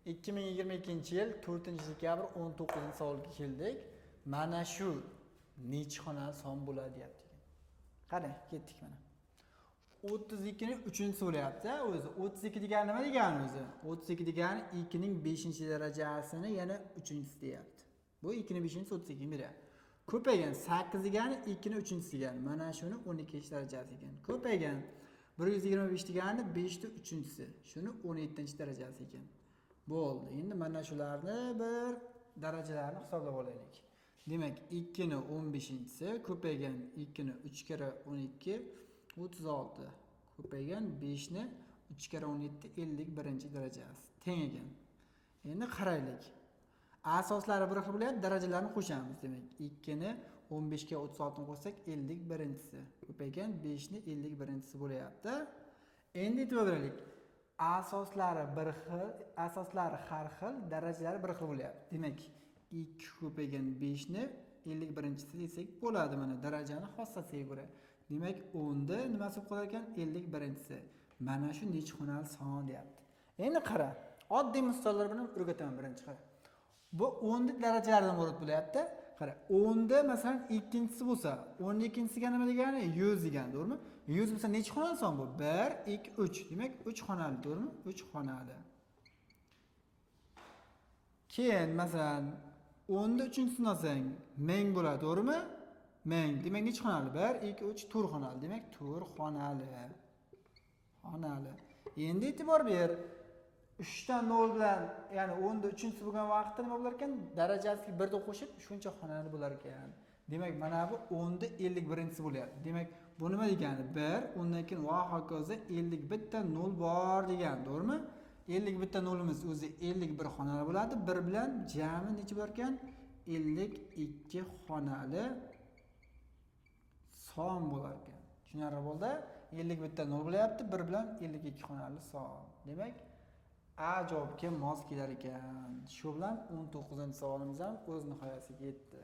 2022-yil 4-dekabr 19-savolga keldik. Mana shu necha xonali son bo'ladi deyapti. Qarang, ketdik mana. 32 ni 3-chi so'rayapti. O'zi 32 degani nima degani o'zi? 32 degani 2 ning 5-darajasini yana 3-chisi deyapti. Bu 2 ning 5-chisi 32 beryapti. Ko'paygan 8 degani 2 ning 3-chisi degani. Mana shuni 12-darajasi ekan. Ko'paygan 125 degani 5 ning 3-chisi. Shuni 17-darajasi ekan. Bo'ldi. Endi mana shularni bir darajalarini hisoblab olaylik. Demak, 2 ning 15-chisi ko'paygan 2 ning 3 kere 12 36. Ko'paygan 5 ning 3 kere 17 51-darajasi teng ekan. Endi qaraylik. Asoslari bir xil bo'lyapti, darajalarni qo'shamiz. Demak, 2 ning 15 ga 36 ni qo'shsak 51-chisi. Ko'paygan 5 ning 51-chisi bo'lyapti. Endi e'tibor beraylik. Asoslari har xil, darajalari bir xil bo'lyapti. Demak, 2 ko'paygan 5 ni 51-chisi desak bo'ladi mana darajani xossasiga ko'ra. Demak, 10 da nimasi bo'lib qolar ekan? 51-chisi. Mana shu necha xonali son deyapti. Endi qara, oddiy misollar bilan o'rgataman birinchi qara. Bu 10 lik darajalardan iborat bo'lyapti. Qara, 10 da masalan ikkinchisi bo'lsa, 12-siga nima degani? 100 degani, to'g'rimi? 100 bo'lsa necha xonali son bu? 1, 2, 3. Demak, 3 xonali, to'g'rimi? 3 xonali. Keyin masalan 10 da 3-chisini olsang, 1000 bo'ladi, to'g'rimi? 1000. Demak, necha xonali? 1, 2, 3, 4 xonali. Demak, 4 xonali. Xonali. Endi e'tibor ber. 3 dan 0 bilan, ya'ni 10 da 3-chisi bo'lgan vaqtda nima bo'lar ekan? Darajasiga 1 da qo'shib, shuncha xonali bo'lar ekan. Demak, mana bu 10 da 51-chisi bo'lyapti. Demak, bu nima degani? 1, undan keyin va hokazo 51 ta 0 bor degani, to'g'rimi? 51 ta 0imiz o'zi 51 xonali bo'ladi. 1 bilan jami necha bor ekan? 52 xonali son bo'lar ekan. Tushunarli bo'ldi? 51 ta 0 bo'lyapti, 1 bilan 52 xonali son. Demak, A javobga mos kelar ekan. Shu bilan 19-savolimiz ham o'z nihoyasiga yetdi.